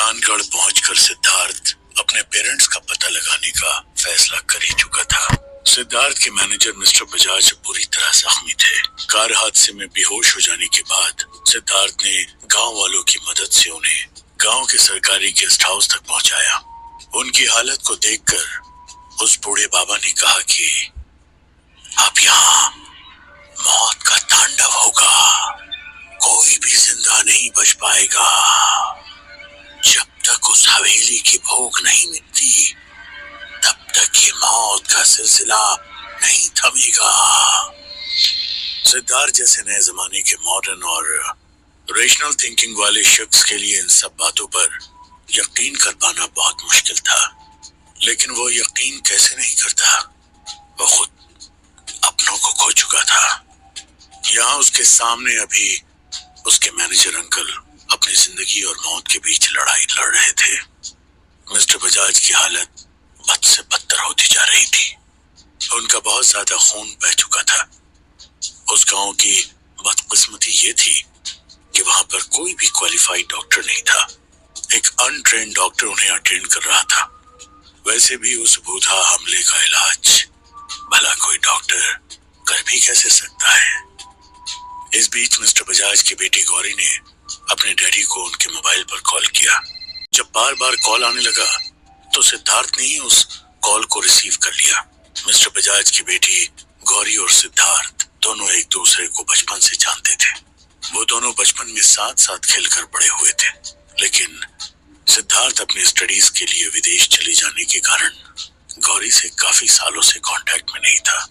वीरानगढ़ पहुंचकर सिद्धार्थ अपने पेरेंट्स का पता लगाने का फैसला कर ही चुका था। सिद्धार्थ के मैनेजर मिस्टर बजाज बुरी तरह जख्मी थे। कार हादसे में बेहोश हो जाने के बाद सिद्धार्थ ने गांव वालों की मदद से उन्हें गांव के सरकारी गेस्ट हाउस तक पहुंचाया। उनकी हालत को देखकर उस बूढ़े बाबा ने कहा कि अब यहाँ मौत का तांडव होगा, कोई भी जिंदा नहीं बच पाएगा। जब तक उस हवेली की भूख नहीं मिटती तब तक ये मौत का सिलसिला नहीं थमेगा। सिद्धार्थ जैसे नए जमाने के मॉडर्न और रेशनल थिंकिंग वाले शख्स के लिए इन सब बातों पर यकीन कर पाना बहुत मुश्किल था, लेकिन वो यकीन कैसे नहीं करता, वो खुद अपनों को खो चुका था। यहाँ उसके सामने अभी उसके मैनेजर अंकल अपनी जिंदगी और मौत के बीच लड़ाई लड़ रहे थे। मिस्टर बजाज की हालत बद से बदतर होती जा रही थी। उनका बहुत ज्यादा खून बह चुका था। उस गांव की बदकिस्मती ये थी कि वहां पर कोई भी क्वालिफाइड डॉक्टर नहीं था। एक अनट्रेन्ड डॉक्टर उन्हें अटेंड कर रहा था। वैसे भी उस भूता हमले का इलाज भला कोई डॉक्टर कर भी कैसे सकता है। इस बीच मिस्टर बजाज की बेटी गौरी ने अपने डैडी को उनके मोबाइल पर कॉल किया। जब बार बार कॉल आने लगा तो सिद्धार्थ ने ही उस कॉल को रिसीव कर लिया। मिस्टर बजाज की बेटी गौरी और सिद्धार्थ दोनों एक दूसरे को बचपन से जानते थे। वो दोनों बचपन में साथ साथ खेलकर बड़े हुए थे, लेकिन सिद्धार्थ अपनी स्टडीज के लिए विदेश चले जाने के कारण गौरी से काफी सालों से कांटेक्ट में नहीं था।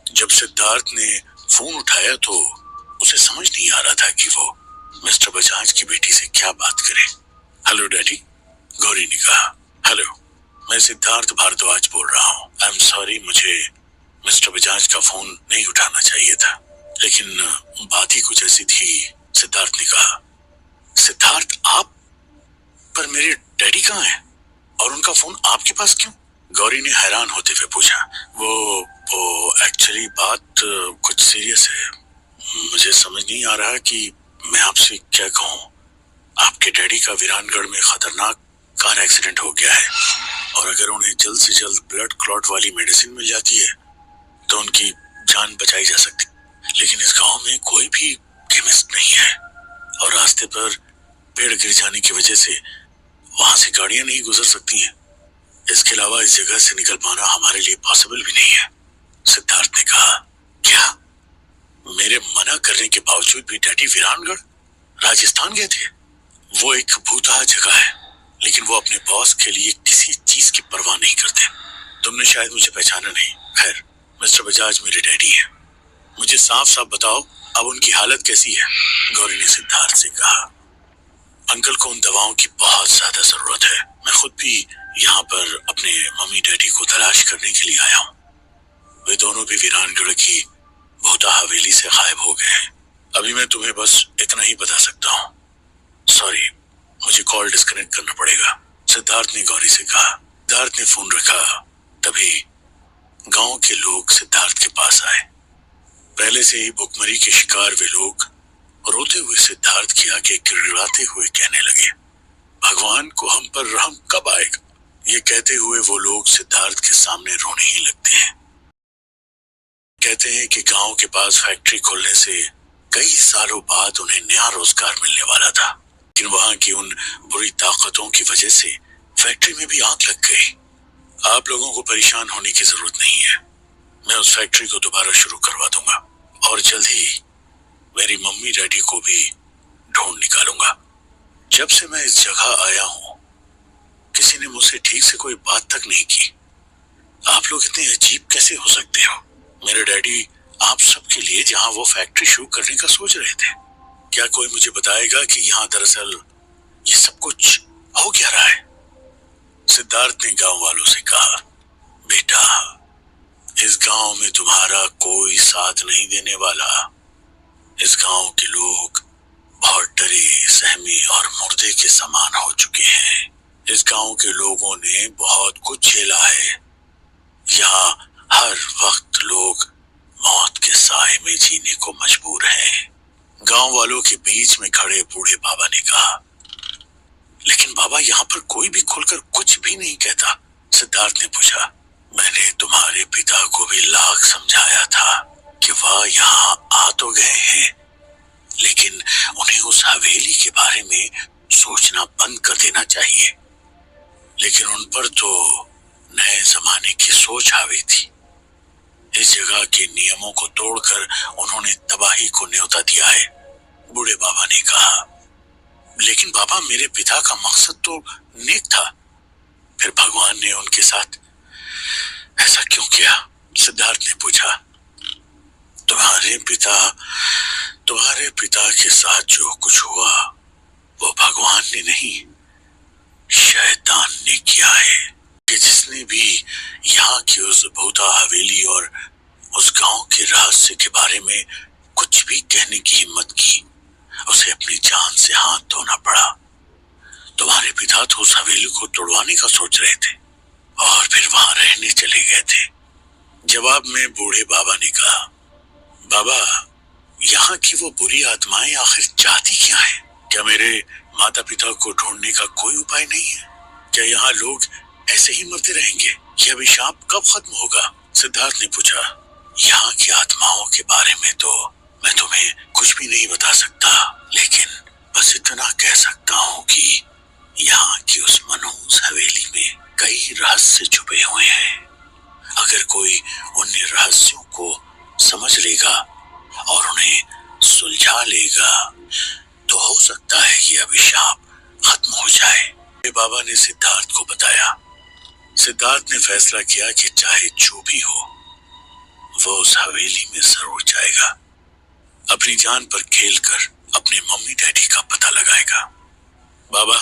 जब सिद्धार्थ ने फोन उठाया तो उसे समझ नहीं आ रहा था कि वो मिस्टर बजाज की बेटी से क्या बात करे। हेलो डैडी, गौरी ने कहा। हेलो, मैं सिद्धार्थ भारद्वाज बोल रहा हूँ। आई एम सॉरी, मुझे मिस्टर बजाज का फोन नहीं उठाना चाहिए था, लेकिन बात ही कुछ ऐसी थी। सिद्धार्थ ने कहा। सिद्धार्थ, आप? पर मेरे डैडी कहाँ हैं और उनका फोन आपके पास क्यों? गौरी ने हैरान होते हुए पूछा। वो एक्चुअली बात कुछ सीरियस है। मुझे समझ नहीं आ रहा कि मैं आपसे क्या कहूँ। आपके डैडी का वीरानगढ़ में खतरनाक कार एक्सीडेंट हो गया है और अगर उन्हें जल्द से जल्द ब्लड क्लॉट वाली मेडिसिन मिल जाती है तो उनकी जान बचाई जा सकती। लेकिन इस गांव में कोई भी केमिस्ट नहीं है और रास्ते पर पेड़ गिर जाने की वजह से वहां से गाड़ियां नहीं गुजर सकती हैं। इसके अलावा इस जगह से निकल पाना हमारे लिए पॉसिबल भी नहीं है। सिद्धार्थ ने कहा। क्या? मेरे मना करने के बावजूद भी डैडी वीरानगढ़ राजस्थान गए थे? वो एक भूतहा जगह है, लेकिन वो अपने बॉस के लिए किसी चीज की परवाह नहीं करते। तुमने शायद मुझे पहचाना नहीं। खैर, मिस्टर बजाज मेरे डैडी हैं। मुझे साफ साफ बताओ, अब उनकी हालत कैसी है? गौरी ने सिद्धार्थ से कहा। अंकल को उन दवाओं की बहुत ज्यादा जरूरत है। मैं खुद भी यहाँ पर अपने मम्मी डैडी को तलाश करने के लिए आया हूँ। वे दोनों भी वीरानगढ़ की भूता हवेली से गायब हो गए हैं। अभी मैं तुम्हें बस इतना ही बता सकता हूँ। सॉरी, मुझे कॉल डिस्कनेक्ट करना पड़ेगा, सिद्धार्थ ने गौरी से कहा। सिद्धार्थ ने फोन रखा। तभी गांव के लोग सिद्धार्थ के पास आए। पहले से ही भुखमरी के शिकार वे लोग रोते हुए सिद्धार्थ के आगे गिड़गिड़ाते हुए कहने लगे, भगवान को हम पर रहम कब आएगा। ये कहते हुए वो लोग सिद्धार्थ के सामने रोने ही लगते हैं। कहते हैं कि गांव के पास फैक्ट्री खोलने से कई सालों बाद उन्हें नया रोजगार मिलने वाला था, लेकिन वहां की उन बुरी ताकतों की वजह से फैक्ट्री में भी आग लग गई। आप लोगों को परेशान होने की जरूरत नहीं है। मैं उस फैक्ट्री को दोबारा शुरू करवा दूंगा और जल्द ही मेरी मम्मी डैडी को भी ढूंढ निकालूंगा। जब से मैं इस जगह आया हूं किसी ने मुझसे ठीक से कोई बात तक नहीं की। आप लोग इतने अजीब कैसे हो सकते हो? मेरे डैडी आप सबके लिए जहां वो फैक्ट्री शुरू करने का सोच रहे थे। क्या कोई मुझे बताएगा कि यहाँ दरअसल ये सब कुछ हो क्या रहा है? सिद्धार्थ ने गांव वालों से कहा। बेटा, इस गांव में तुम्हारा कोई साथ नहीं देने वाला। इस गांव के लोग बहुत डरे, सहमे और मुर्दे के समान हो चुके हैं। इस गांव के लोगों ने बहुत कुछ झेला है। यहाँ हर वक्त लोग मौत के साए में जीने को मजबूर हैं। गांव वालों के बीच में खड़े बूढ़े बाबा ने कहा। लेकिन बाबा यहाँ पर कोई भी खुलकर कुछ भी नहीं कहता। सिद्धार्थ ने पूछा। मैंने तुम्हारे पिता को भी लाख समझाया था कि वह यहाँ आ तो गए हैं, लेकिन उन्हें उस हवेली के बारे में सोचना बंद कर देना चाहिए। लेकिन उन पर तो नए जमाने की सोच हावी थी। इस जगह के नियमों को तोड़कर उन्होंने तबाही को न्योता दिया है, बूढ़े बाबा ने कहा। लेकिन बाबा, मेरे पिता का मकसद तो नेक था, फिर भगवान ने उनके साथ ऐसा क्यों किया? सिद्धार्थ ने पूछा। तुम्हारे पिता के साथ जो कुछ हुआ वो भगवान ने नहीं, शैतान ने किया है। कि जिसने भी यहाँ की उस भूता हवेली और उस गांव के रहस्य के बारे में कुछ भी कहने की हिम्मत की, उसे अपनी जान से हाथ धोना पड़ा। तुम्हारे पिता तो उस हवेली को तोड़वाने का सोच रहे थे और फिर वहां रहने चले गए थे। जवाब में बूढ़े बाबा ने कहा। बाबा, यहाँ की वो बुरी आत्माएं आखिर चाहती क्या है? क्या मेरे माता पिता को ढूंढने का कोई उपाय नहीं है? क्या यहाँ लोग ऐसे ही मरते रहेंगे? यह अभिशाप कब खत्म होगा? सिद्धार्थ ने पूछा। यहाँ की आत्माओं के बारे में तो मैं तुम्हें कुछ भी नहीं बता सकता, लेकिन बस इतना कह सकता हूँ कि यहाँ की उस मनहूस हवेली में कई रहस्य छुपे हुए हैं। अगर कोई उन रहस्यों को समझ लेगा और उन्हें सुलझा लेगा तो हो सकता है कि अभिशाप खत्म हो जाए। बाबा ने सिद्धार्थ को बताया। सिद्धार्थ ने फैसला किया कि चाहे जो भी हो, वो उस हवेली में जरूर जाएगा। अपनी जान पर खेलकर अपने मम्मी डैडी का पता लगाएगा। बाबा,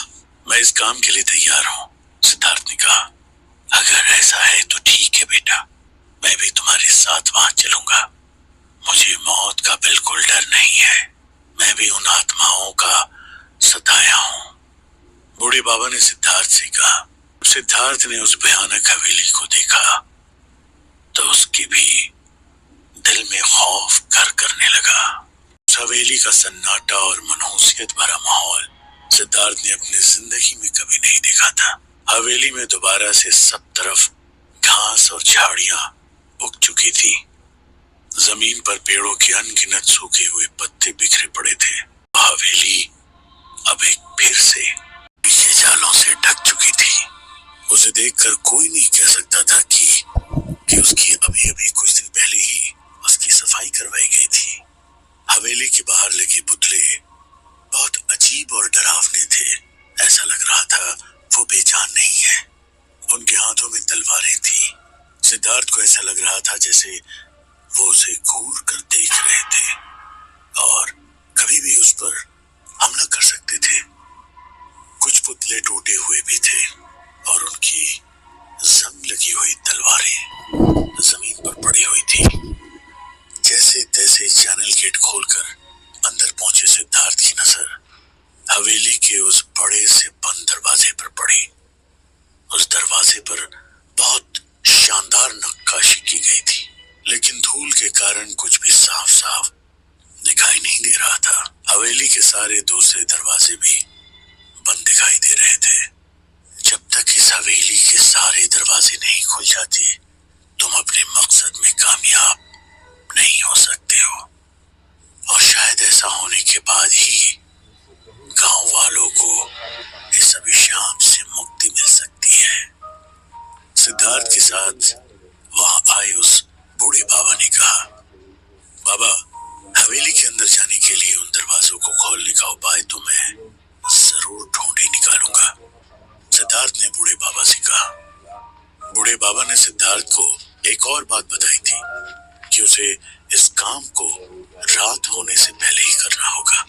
मैं इस काम के लिए तैयार हूँ, सिद्धार्थ ने कहा। अगर ऐसा है तो ठीक है बेटा, मैं भी तुम्हारे साथ वहां चलूंगा। मुझे मौत का बिल्कुल डर नहीं है। मैं भी उन आत्माओं का सताया हूँ, बूढ़े बाबा ने सिद्धार्थ से कहा। सिद्धार्थ ने उस भयानक हवेली को देखा तो उसके भी दिल में खौफ घर करने लगा। उस हवेली का सन्नाटा और मनहूसियत भरा माहौल सिद्धार्थ ने अपनी जिंदगी में कभी नहीं देखा था। हवेली में दोबारा से सब तरफ घास और झाड़ियां उग चुकी थी। जमीन पर पेड़ों के अनगिनत सूखे हुए पत्ते बिखरे पड़े थे। हवेली अब एक फिर से पीछे जालों से ढक चुकी थी। उसे देखकर कोई नहीं कह सकता था कि उसकी अभी अभी कुछ दिन पहले ही उसकी सफाई करवाई गई थी। हवेली के बाहर लगे पुतले बहुत अजीब और डरावने थे। ऐसा लग रहा था वो बेजान नहीं है। उनके हाथों में तलवारें थी। सिद्धार्थ को ऐसा लग रहा था जैसे वो उसे घूर कर देख रहे थे और कभी भी उस पर हमला कर सकते थे। कुछ पुतले टूटे हुए भी थे और उनकी जंग लगी हुई तलवारें जमीन पर पड़ी हुई थी। जैसे तैसे चैनल गेट खोलकर अंदर पहुंचे सिद्धार्थ की नजर हवेली के उस बड़े से बंद दरवाजे पर पड़ी। उस दरवाजे पर बहुत शानदार नक्काशी की गई थी, लेकिन धूल के कारण कुछ भी साफ साफ दिखाई नहीं दे रहा था। हवेली के सारे दूसरे दरवाजे भी बंद दिखाई दे रहे थे। जब तक इस हवेली के सारे दरवाजे नहीं खुल जाते, तुम अपने मकसद में कामयाब नहीं हो सकते हो। और शायद ऐसा होने के बाद ही गांव वालों को इस अभिशाप से मुक्ति मिल सकती है। सिद्धार्थ के साथ वहां आए उस बूढ़े बाबा ने कहा। बाबा, हवेली के अंदर जाने के लिए उन दरवाजों को खोलने का उपाय तो मैं जरूर ढूंढ ही निकालूंगा, सिद्धार्थ ने बूढ़े बाबा से कहा। बूढ़े बाबा ने सिद्धार्थ को एक और बात बताई थी कि उसे इस काम को रात होने से पहले ही करना होगा।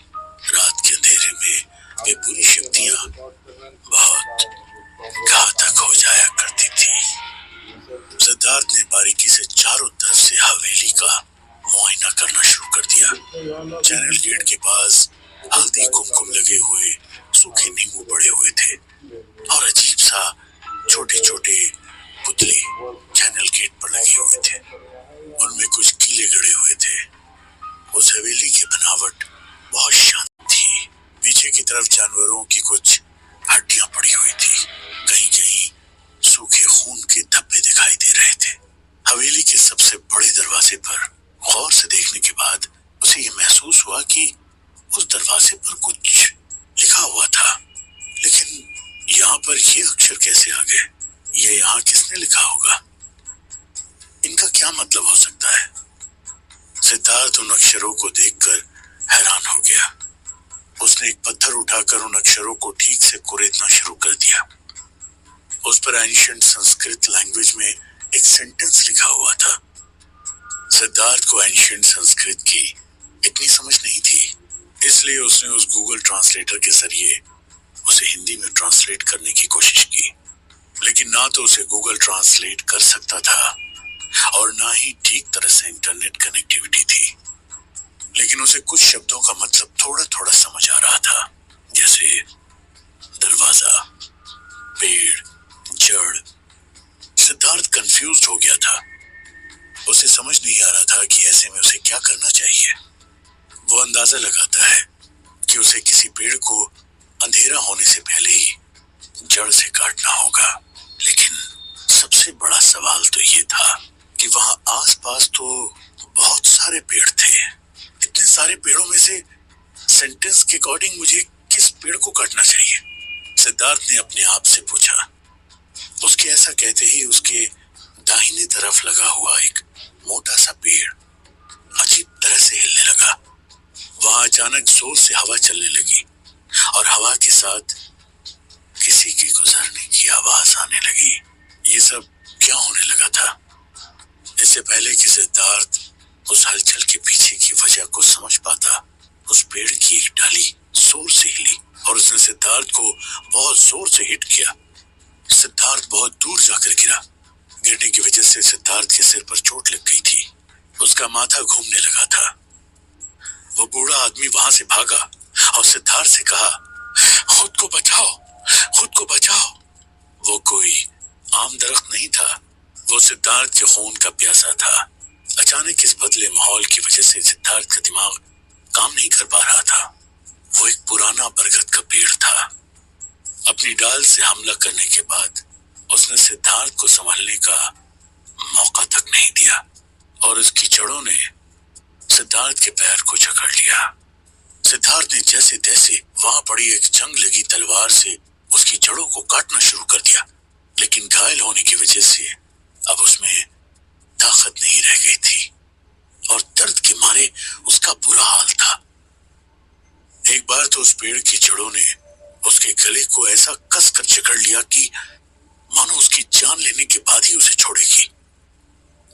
रात के अंधेरे में वे बुरी शक्तियां बहुत घातक हो जाया करती थी। सिद्धार्थ ने बारीकी से चारों तरफ से हवेली का मुआयना करना शुरू कर दिया। चैनल गेट के पास हल्दी कुमकुम लगे हुए सूखे नींबू पड़े हुए थे और अजीब सा छोटे छोटे पुतले चैनल गेट पर लगे हुए थे। उनमें कुछ कीले गड़े हुए थे। उस हवेली की बनावट बहुत शांत थी। पीछे की तरफ जानवरों की कुछ हड्डियां पड़ी दरवाजे पर गौर से देखने के बाद उसे यह महसूस हुआ कि उस दरवाजे पर कुछ लिखा हुआ था, लेकिन यहाँ पर ये अक्षर कैसे आ गए? ये यहाँ किसने लिखा होगा? इनका क्या मतलब हो सकता है? सिद्धार्थ उन अक्षरों को देखकर हैरान हो गया। उसने एक पत्थर उठाकर उन अक्षरों को ठीक से कुरेदना शुरू कर दिया। उस पर एंशिएंट संस्कृत लैंग्वेज में एक सेंटेंस लिखा हुआ था। सिद्धार्थ को एंशिएंट संस्कृत की इतनी समझ नहीं थी, इसलिए उसने उस गूगल ट्रांसलेटर के जरिए उसे हिंदी में ट्रांसलेट करने की कोशिश की, लेकिन ना तो उसे गूगल ट्रांसलेट कर सकता था और ना ही ठीक तरह से इंटरनेट कनेक्टिविटी थी। लेकिन उसे कुछ शब्दों का मतलब थोड़ा थोड़ा समझ आ रहा था, जैसे दरवाजा, पेड़, जड़। सिद्धार्थ कंफ्यूज्ड हो गया था। उसे समझ नहीं आ रहा था कि ऐसे में उसे क्या करना चाहिए। वो अंदाजा लगाता है कि उसे किसी पेड़ को अंधेरा होने से पहले ही जड़ से काटना होगा, लेकिन सबसे बड़ा सवाल तो ये था कि वहां आसपास तो बहुत सारे पेड़ थे। इतने सारे पेड़ों में से सेंटेंस के अकॉर्डिंग मुझे किस पेड़ को काटना चाहिए? सिद्धार्थ ने अपने आप से पूछा। उसके ऐसा कहते ही उसके दाहिनी तरफ लगा हुआ एक मोटा सा पेड़ अजीब तरह से हिलने लगा। वहां अचानक जोर से हवा चलने लगी और हवा के साथ किसी के गुजरने की आवाज आने लगी। ये सब क्या होने लगा था? इससे पहले कि सिद्धार्थ उस हलचल के पीछे की वजह को समझ पाता, उस पेड़ की एक डाली जोर से हिली और उसने सिद्धार्थ को बहुत जोर से हिट किया। सिद्धार्थ बहुत दूर जाकर गिरा। गिरने की वजह से सिद्धार्थ के सिर पर चोट लग गई थी। उसका माथा घूमने लगा था। वो बूढ़ा आदमी वहां से भागा और सिद्धार्थ से कहा, खुद को बचाओ, खुद को बचाओ। वो कोई आम दरख्त नहीं था, वो सिद्धार्थ के खून का प्यासा था। अचानक इस बदले माहौल की वजह से सिद्धार्थ का दिमाग काम नहीं कर पा रहा था। वो एक पुराना बरगद का पेड़ था। अपनी डाल से हमला करने के बाद उसने सिद्धार्थ को संभालने का मौका तक नहीं दिया और उसकी जड़ों ने सिद्धार्थ के पैर को जकड़ लिया। सिद्धार्थ ने जैसे तैसे वहां पड़ी एक जंग लगी तलवार से उसकी जड़ों को काटना शुरू कर दिया, लेकिन घायल होने की वजह से अब उसमें ताकत नहीं रह गई थी और दर्द के मारे उसका बुरा हाल था। एक बार तो उस पेड़ की जड़ों ने उसके गले को ऐसा कसकर जकड़ लिया कि मानो उसकी जान लेने के बाद ही उसे छोड़ेगी,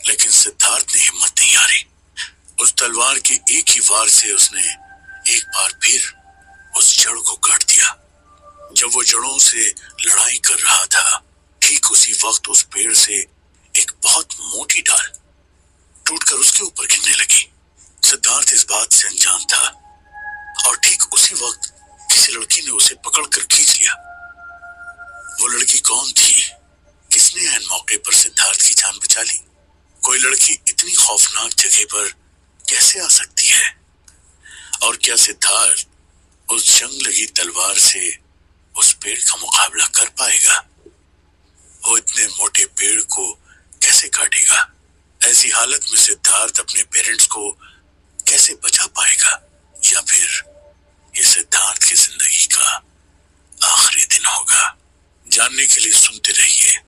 लेकिन सिद्धार्थ ने हिम्मत नहीं हारी। उस तलवार के एक ही वार से उसने एक बार फिर उस जड़ को काट दिया। जब वो जड़ों से लड़ाई कर रहा था, ठीक उसी वक्त उस पेड़ से एक बहुत मोटी डाल टूटकर उसके ऊपर गिरने लगी। सिद्धार्थ इस बात से अनजान था और ठीक उसी वक्त किसी लड़की ने उसे पकड़कर खींच लिया। वो लड़की कौन थी? किसने ऐन मौके पर सिद्धार्थ की जान बचा ली? कोई लड़की इतनी खौफनाक जगह पर कैसे आ सकती है? और क्या सिद्धार्थ उस जंग लगी तलवार से उस पेड़ का मुकाबला कर पाएगा? वो इतने मोटे पेड़ को कैसे काटेगा? ऐसी हालत में सिद्धार्थ अपने पेरेंट्स को कैसे बचा पाएगा? या फिर ये सिद्धार्थ की जिंदगी का आखिरी दिन होगा? जानने के लिए सुनते रहिए